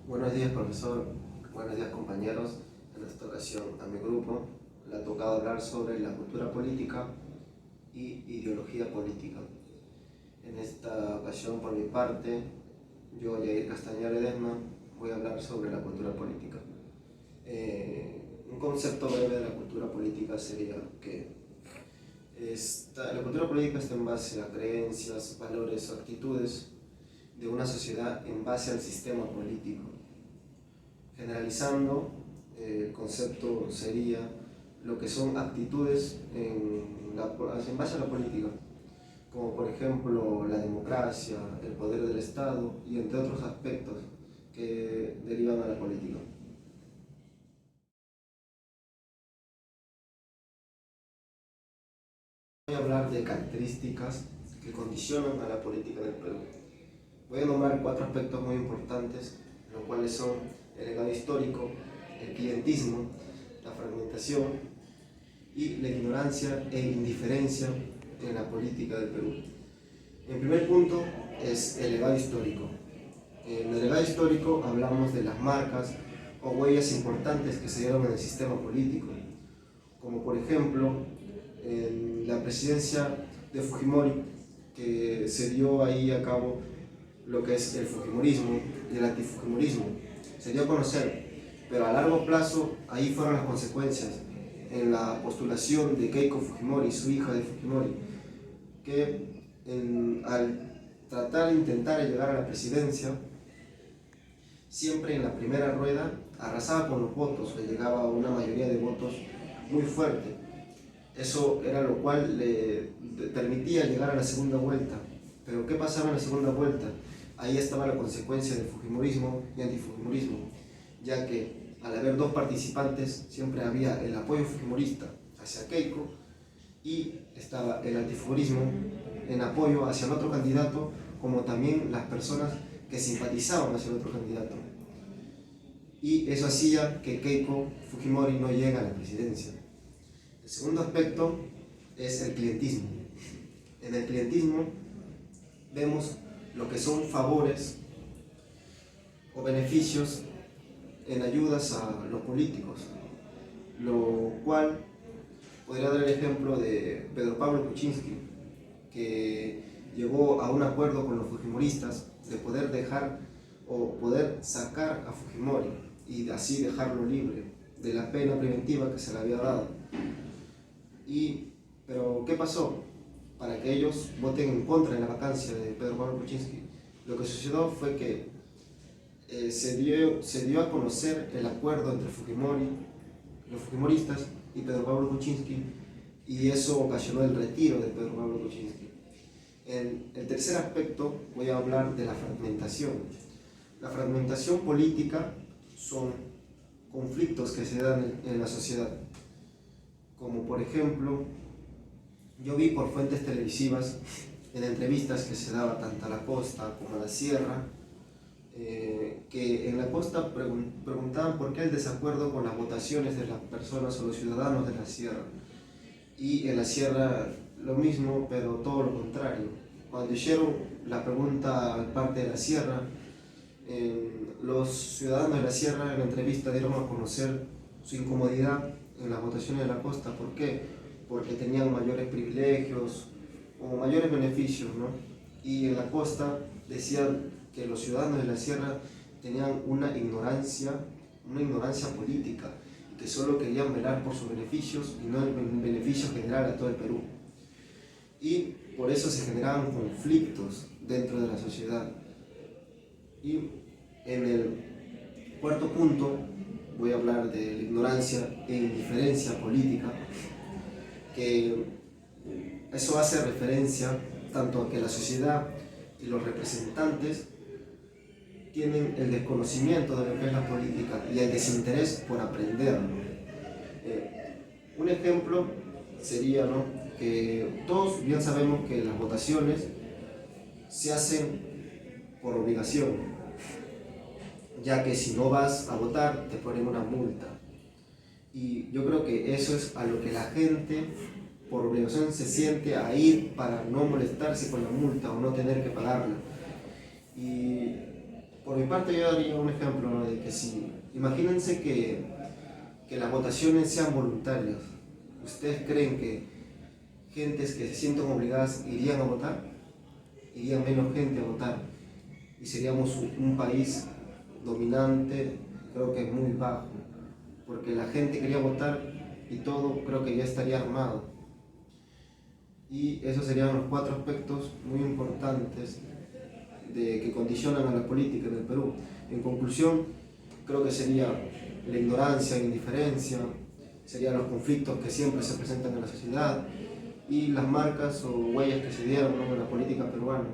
Buenos días, profesor. Buenos días, compañeros. En esta ocasión a mi grupo le ha tocado hablar sobre la cultura política y ideología política. En esta ocasión, por mi parte, yo, Yair Castañar Ledesma, voy a hablar sobre la cultura política. Un concepto breve de la cultura política sería que la cultura política está en base a creencias, valores o actitudes de una sociedad en base al sistema político. Generalizando, el concepto sería lo que son actitudes en base a la política, como por ejemplo la democracia, el poder del Estado y entre otros aspectos que derivan a la política. Voy a hablar de características que condicionan a la política del Perú. Voy a nombrar 4 aspectos muy importantes, los cuales son el legado histórico, el clientismo, la fragmentación y la ignorancia e indiferencia en la política del Perú. El primer punto es el legado histórico. En el legado histórico hablamos de las marcas o huellas importantes que se dieron en el sistema político, como por ejemplo en la presidencia de Fujimori, que se dio ahí a cabo lo que es el fujimorismo y el antifujimorismo. Se dio a conocer, pero a largo plazo ahí fueron las consecuencias en la postulación de Keiko Fujimori, su hija de Fujimori, que al tratar de intentar llegar a la presidencia, siempre en la primera rueda arrasaba con los votos, le llegaba a una mayoría de votos muy fuerte. Eso era lo cual le permitía llegar a la segunda vuelta. Pero ¿qué pasaba en la segunda vuelta? Ahí estaba la consecuencia del fujimorismo y antifujimorismo, ya que al haber 2 participantes siempre había el apoyo fujimorista hacia Keiko y estaba el antifujimorismo en apoyo hacia el otro candidato, como también las personas que simpatizaban hacia el otro candidato. Y eso hacía que Keiko Fujimori no llegue a la presidencia. El segundo aspecto es el clientismo. En el clientismo vemos lo que son favores o beneficios en ayudas a los políticos, lo cual podría dar el ejemplo de Pedro Pablo Kuczynski, que llegó a un acuerdo con los fujimoristas de poder dejar o poder sacar a Fujimori y así dejarlo libre de la pena preventiva que se le había dado. Pero ¿qué pasó? Para que ellos voten en contra de la vacancia de Pedro Pablo Kuczynski, lo que sucedió fue que se dio a conocer el acuerdo entre Fujimori, los fujimoristas y Pedro Pablo Kuczynski, y eso ocasionó el retiro de Pedro Pablo Kuczynski. En el tercer aspecto voy a hablar de la fragmentación. La fragmentación política son conflictos que se dan en la sociedad, como por ejemplo, yo vi por fuentes televisivas, en entrevistas que se daba tanto a la costa como a la sierra, que en la costa preguntaban por qué el desacuerdo con las votaciones de las personas o los ciudadanos de la sierra, y en la sierra lo mismo, pero todo lo contrario. Cuando hicieron la pregunta al parte de la sierra, los ciudadanos de la sierra en la entrevista dieron a conocer su incomodidad en las votaciones de la costa. ¿Por qué? Porque tenían mayores privilegios o mayores beneficios, ¿no? Y en la costa decían que los ciudadanos de la sierra tenían una ignorancia política, que solo querían velar por sus beneficios y no el beneficio general a todo el Perú. Y por eso se generaban conflictos dentro de la sociedad. Y en el cuarto punto voy a hablar de la ignorancia e indiferencia política, que eso hace referencia tanto a que la sociedad y los representantes tienen el desconocimiento de lo que es la política y el desinterés por aprenderlo. Un ejemplo sería, ¿no?, que todos bien sabemos que las votaciones se hacen por obligación, ya que si no vas a votar te ponen una multa. Y yo creo que eso es a lo que la gente por obligación se siente a ir para no molestarse con la multa o no tener que pagarla. Y Por mi parte yo daría un ejemplo, ¿no? De que si, imagínense que las votaciones sean voluntarias. ¿Ustedes creen que gentes que se sienten obligadas irían a votar? Iría menos gente a votar y seríamos un país dominante, creo que muy bajo, porque la gente quería votar y todo creo que ya estaría armado. Y esos serían los cuatro aspectos muy importantes que condicionan a la política en el Perú. En conclusión, creo que sería la ignorancia, la indiferencia, serían los conflictos que siempre se presentan en la sociedad y las marcas o huellas que se dieron, ¿no?, en la política peruana.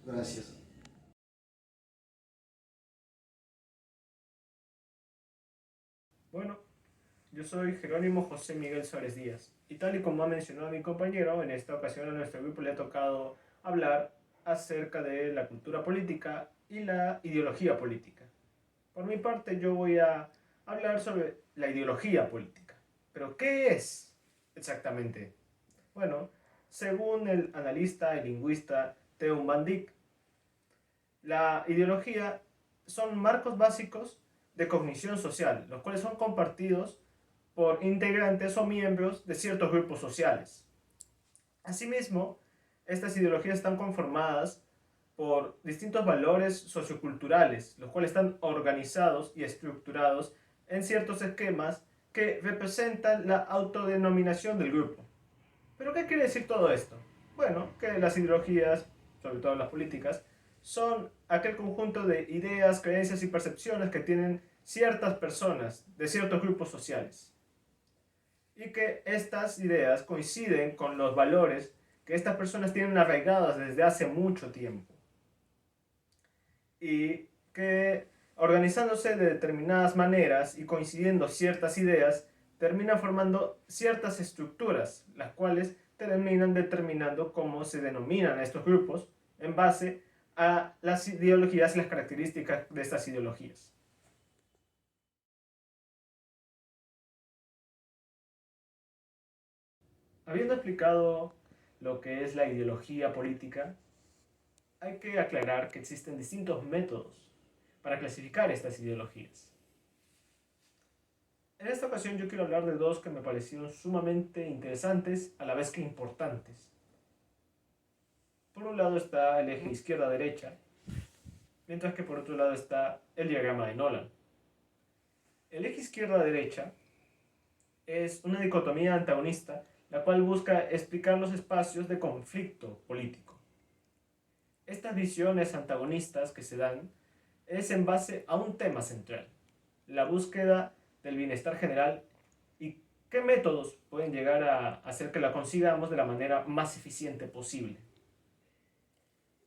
Gracias. Bueno, yo soy Jerónimo José Miguel Suárez Díaz y tal y como ha mencionado mi compañero, en esta ocasión a nuestro grupo le ha tocado hablar acerca de la cultura política y la ideología política. Por mi parte yo voy a hablar sobre la ideología política. ¿Pero qué es exactamente? Bueno, según el analista y lingüista Theo van Dijk, la ideología son marcos básicos de cognición social, los cuales son compartidos por integrantes o miembros de ciertos grupos sociales. Asimismo, estas ideologías están conformadas por distintos valores socioculturales, los cuales están organizados y estructurados en ciertos esquemas que representan la autodenominación del grupo. ¿Pero qué quiere decir todo esto? Bueno, que las ideologías, sobre todo las políticas, son aquel conjunto de ideas, creencias y percepciones que tienen ciertas personas de ciertos grupos sociales. Y que estas ideas coinciden con los valores que estas personas tienen arraigados desde hace mucho tiempo. Y que organizándose de determinadas maneras y coincidiendo ciertas ideas, terminan formando ciertas estructuras, las cuales terminan determinando cómo se denominan a estos grupos en base a las ideologías y las características de estas ideologías. Habiendo explicado lo que es la ideología política, hay que aclarar que existen distintos métodos para clasificar estas ideologías. En esta ocasión yo quiero hablar de dos que me parecieron sumamente interesantes a la vez que importantes. Por un lado está el eje izquierda-derecha, mientras que por otro lado está el diagrama de Nolan. El eje izquierda-derecha es una dicotomía antagonista, la cual busca explicar los espacios de conflicto político. Estas visiones antagonistas que se dan es en base a un tema central, la búsqueda del bienestar general y qué métodos pueden llegar a hacer que la consigamos de la manera más eficiente posible.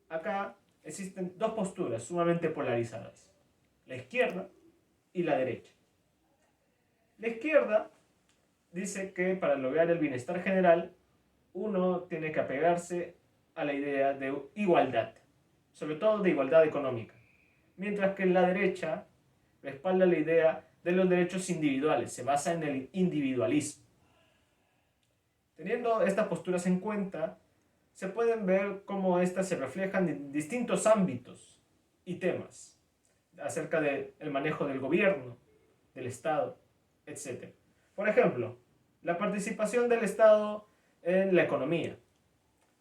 Acá existen dos posturas sumamente polarizadas, la izquierda y la derecha. La izquierda dice que para lograr el bienestar general uno tiene que apegarse a la idea de igualdad, sobre todo de igualdad económica, mientras que la derecha respalda la idea de los derechos individuales, se basa en el individualismo. Teniendo estas posturas en cuenta, se pueden ver cómo estas se reflejan en distintos ámbitos y temas, acerca del manejo del gobierno, del Estado, etc. Por ejemplo, la participación del Estado en la economía.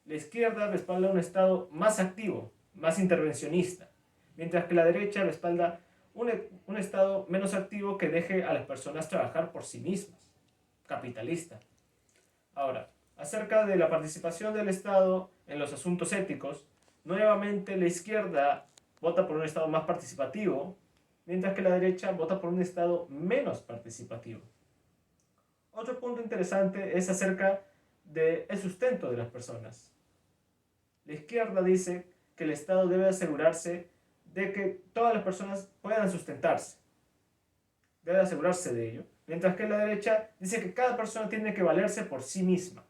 La izquierda respalda un Estado más activo, más intervencionista, mientras que la derecha respalda un Estado menos activo que deje a las personas trabajar por sí mismas, capitalista. Ahora, acerca de la participación del Estado en los asuntos éticos, nuevamente la izquierda vota por un Estado más participativo, mientras que la derecha vota por un Estado menos participativo. Otro punto interesante es acerca del sustento de las personas. La izquierda dice que el Estado debe asegurarse de que todas las personas puedan sustentarse. Debe asegurarse de ello. Mientras que la derecha dice que cada persona tiene que valerse por sí misma.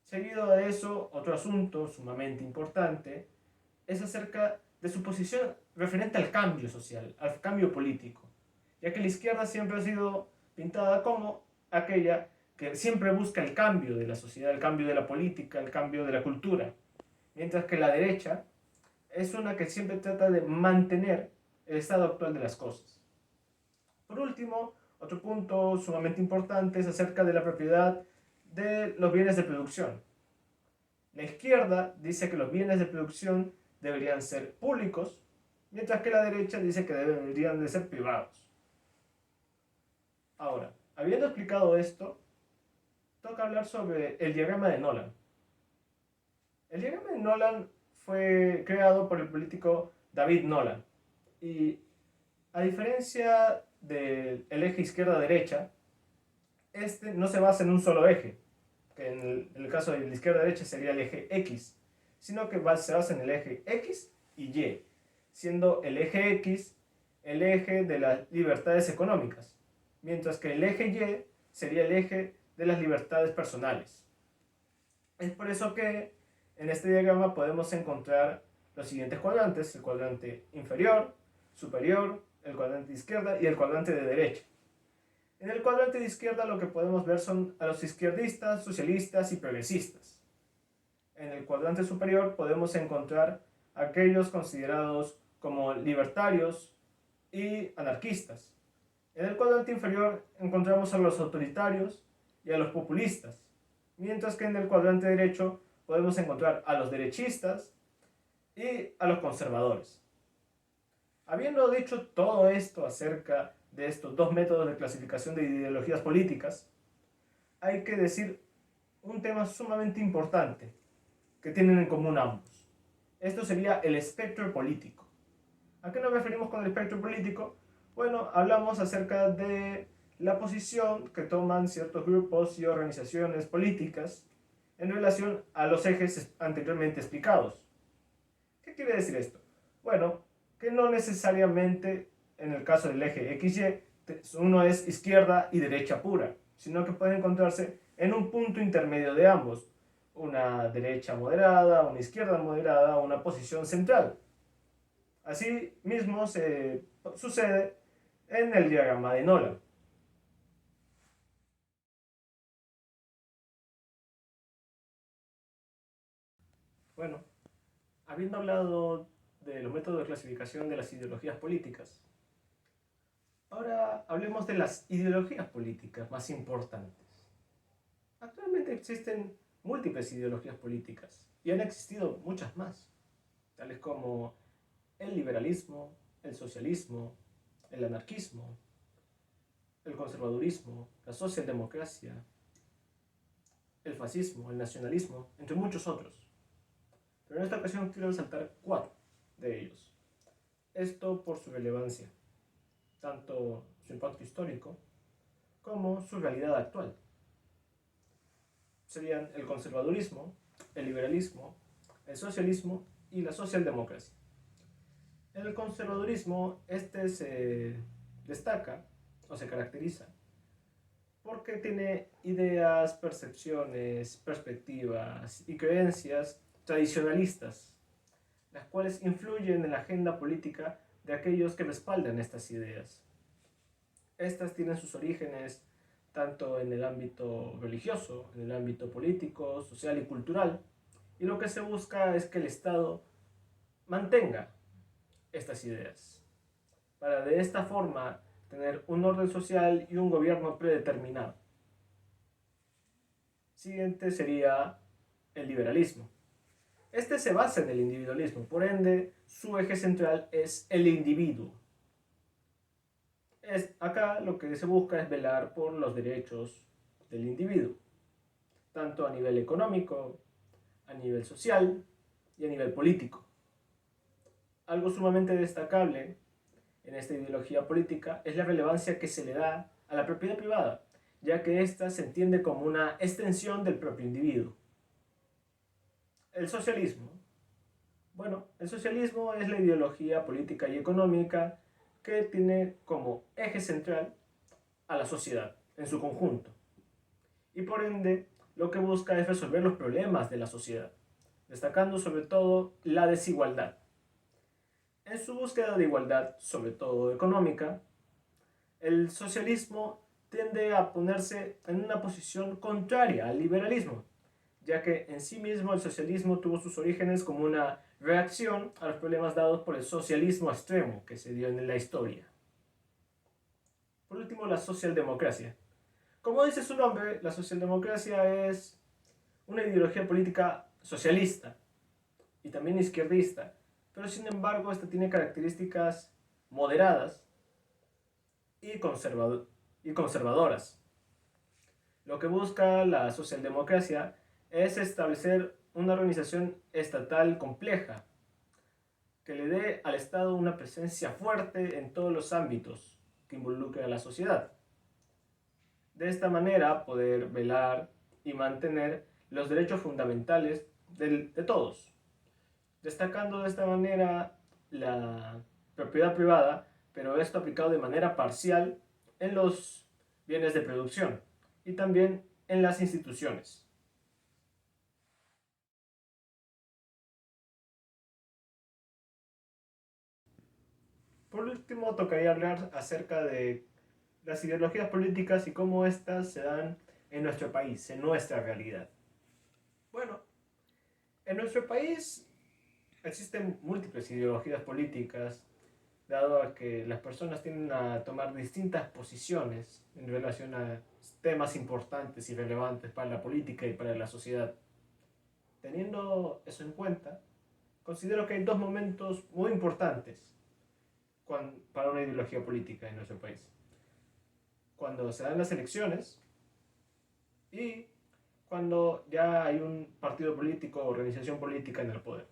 Seguido de eso, otro asunto sumamente importante es acerca de su posición referente al cambio social, al cambio político, ya que la izquierda siempre ha sido pintada como aquella que siempre busca el cambio de la sociedad, el cambio de la política, el cambio de la cultura, mientras que la derecha es una que siempre trata de mantener el estado actual de las cosas. Por último, otro punto sumamente importante es acerca de la propiedad de los bienes de producción. La izquierda dice que los bienes de producción deberían ser públicos, mientras que la derecha dice que deberían de ser privados. Ahora, habiendo explicado esto, toca hablar sobre el diagrama de Nolan. El diagrama de Nolan fue creado por el político David Nolan y, a diferencia del eje izquierda-derecha, este no se basa en un solo eje, que en el caso de la izquierda-derecha sería el eje X, sino que se basa en el eje X y Y, siendo el eje X el eje de las libertades económicas, mientras que el eje Y sería el eje de las libertades personales. Es por eso que en este diagrama podemos encontrar los siguientes cuadrantes: el cuadrante inferior, superior, el cuadrante de izquierda y el cuadrante de derecha. En el cuadrante de izquierda lo que podemos ver son a los izquierdistas, socialistas y progresistas. En el cuadrante superior podemos encontrar a aquellos considerados como libertarios y anarquistas. En el cuadrante inferior encontramos a los autoritarios y a los populistas, mientras que en el cuadrante derecho podemos encontrar a los derechistas y a los conservadores. Habiendo dicho todo esto acerca de estos dos métodos de clasificación de ideologías políticas, hay que decir un tema sumamente importante que tienen en común ambos. Esto sería el espectro político. ¿A qué nos referimos con el espectro político? Bueno, hablamos acerca de la posición que toman ciertos grupos y organizaciones políticas en relación a los ejes anteriormente explicados. ¿Qué quiere decir esto? Bueno, que no necesariamente en el caso del eje XY uno es izquierda y derecha pura, sino que puede encontrarse en un punto intermedio de ambos, una derecha moderada, una izquierda moderada, una posición central. Así mismo se sucede en el diagrama de Nolan. Bueno, habiendo hablado de los métodos de clasificación de las ideologías políticas, ahora hablemos de las ideologías políticas más importantes. Actualmente existen múltiples ideologías políticas y han existido muchas más, tales como el liberalismo, el socialismo, el anarquismo, el conservadurismo, la socialdemocracia, el fascismo, el nacionalismo, entre muchos otros. Pero en esta ocasión quiero resaltar 4 de ellos. Esto por su relevancia, tanto su impacto histórico como su realidad actual. Serían el conservadurismo, el liberalismo, el socialismo y la socialdemocracia. En el conservadurismo, este se destaca o se caracteriza porque tiene ideas, percepciones, perspectivas y creencias tradicionalistas, las cuales influyen en la agenda política de aquellos que respaldan estas ideas. Estas tienen sus orígenes tanto en el ámbito religioso, en el ámbito político, social y cultural, y lo que se busca es que el Estado mantenga estas ideas, para de esta forma tener un orden social y un gobierno predeterminado. Siguiente sería el liberalismo. Este se basa en el individualismo, por ende, su eje central es el individuo. Acá lo que se busca es velar por los derechos del individuo, tanto a nivel económico, a nivel social y a nivel político. Algo sumamente destacable en esta ideología política es la relevancia que se le da a la propiedad privada, ya que ésta se entiende como una extensión del propio individuo. El socialismo. Bueno, el socialismo es la ideología política y económica que tiene como eje central a la sociedad en su conjunto. Y por ende, lo que busca es resolver los problemas de la sociedad, destacando sobre todo la desigualdad. En su búsqueda de igualdad, sobre todo económica, el socialismo tiende a ponerse en una posición contraria al liberalismo, ya que en sí mismo el socialismo tuvo sus orígenes como una reacción a los problemas dados por el socialismo extremo que se dio en la historia. Por último, la socialdemocracia. Como dice su nombre, la socialdemocracia es una ideología política socialista y también izquierdista, pero sin embargo esta tiene características moderadas y conservadoras. Lo que busca la socialdemocracia es establecer una organización estatal compleja que le dé al Estado una presencia fuerte en todos los ámbitos que involucren a la sociedad. De esta manera poder velar y mantener los derechos fundamentales de todos, destacando de esta manera la propiedad privada, pero esto aplicado de manera parcial en los bienes de producción y también en las instituciones. Por último, tocaría hablar acerca de las ideologías políticas y cómo éstas se dan en nuestro país, en nuestra realidad. Bueno, en nuestro país existen múltiples ideologías políticas, dado a que las personas tienden a tomar distintas posiciones en relación a temas importantes y relevantes para la política y para la sociedad. Teniendo eso en cuenta, considero que hay dos momentos muy importantes para una ideología política en nuestro país. Cuando se dan las elecciones y cuando ya hay un partido político o organización política en el poder.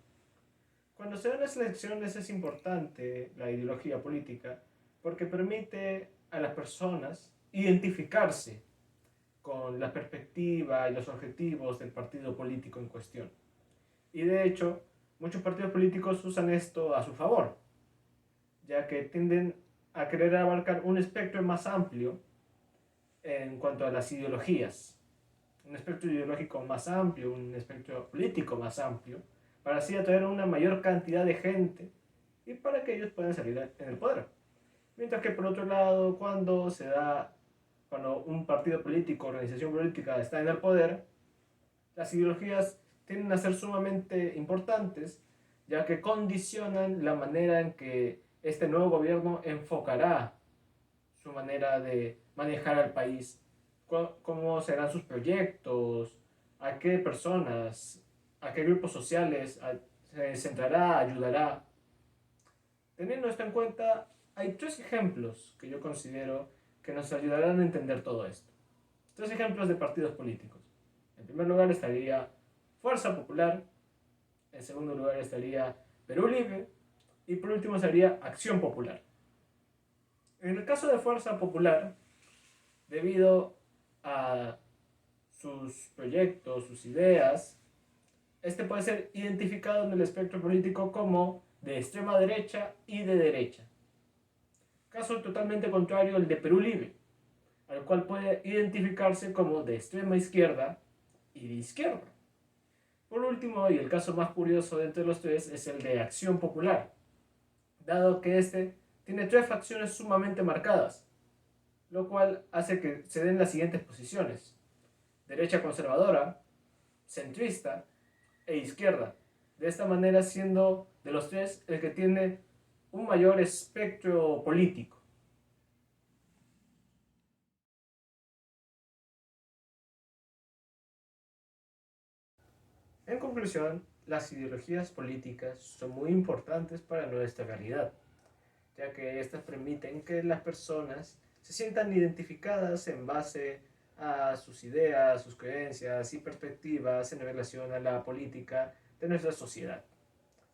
Cuando se dan las elecciones es importante la ideología política porque permite a las personas identificarse con la perspectiva y los objetivos del partido político en cuestión. Y de hecho, muchos partidos políticos usan esto a su favor, ya que tienden a querer abarcar un espectro más amplio en cuanto a las ideologías, un espectro ideológico más amplio, un espectro político más amplio, para así atraer a una mayor cantidad de gente y para que ellos puedan salir en el poder. Mientras que por otro lado, cuando un partido político, organización política está en el poder, las ideologías tienden a ser sumamente importantes, ya que condicionan la manera en que este nuevo gobierno enfocará su manera de manejar al país, cómo serán sus proyectos, a qué personas, a qué grupos sociales se centrará, ayudará. Teniendo esto en cuenta, hay tres ejemplos que yo considero que nos ayudarán a entender todo esto. Tres ejemplos de partidos políticos. En primer lugar estaría Fuerza Popular, en segundo lugar estaría Perú Libre y por último estaría Acción Popular. En el caso de Fuerza Popular, debido a sus proyectos, sus ideas, este puede ser identificado en el espectro político como de extrema derecha y de derecha. Caso totalmente contrario el de Perú Libre, al cual puede identificarse como de extrema izquierda y de izquierda. Por último, y el caso más curioso de entre los tres, es el de Acción Popular, dado que este tiene tres facciones sumamente marcadas, lo cual hace que se den las siguientes posiciones: derecha conservadora, centrista e izquierda. De esta manera siendo de los tres el que tiene un mayor espectro político. En conclusión, las ideologías políticas son muy importantes para nuestra realidad, ya que estas permiten que las personas se sientan identificadas en base a sus ideas, sus creencias y perspectivas en relación a la política de nuestra sociedad.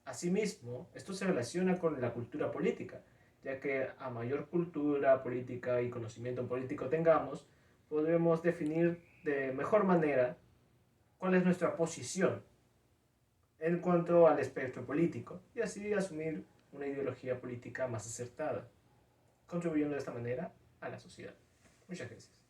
Asimismo, esto se relaciona con la cultura política, ya que a mayor cultura política y conocimiento político tengamos, podremos definir de mejor manera cuál es nuestra posición en cuanto al espectro político y así asumir una ideología política más acertada, contribuyendo de esta manera a la sociedad. Muchas gracias.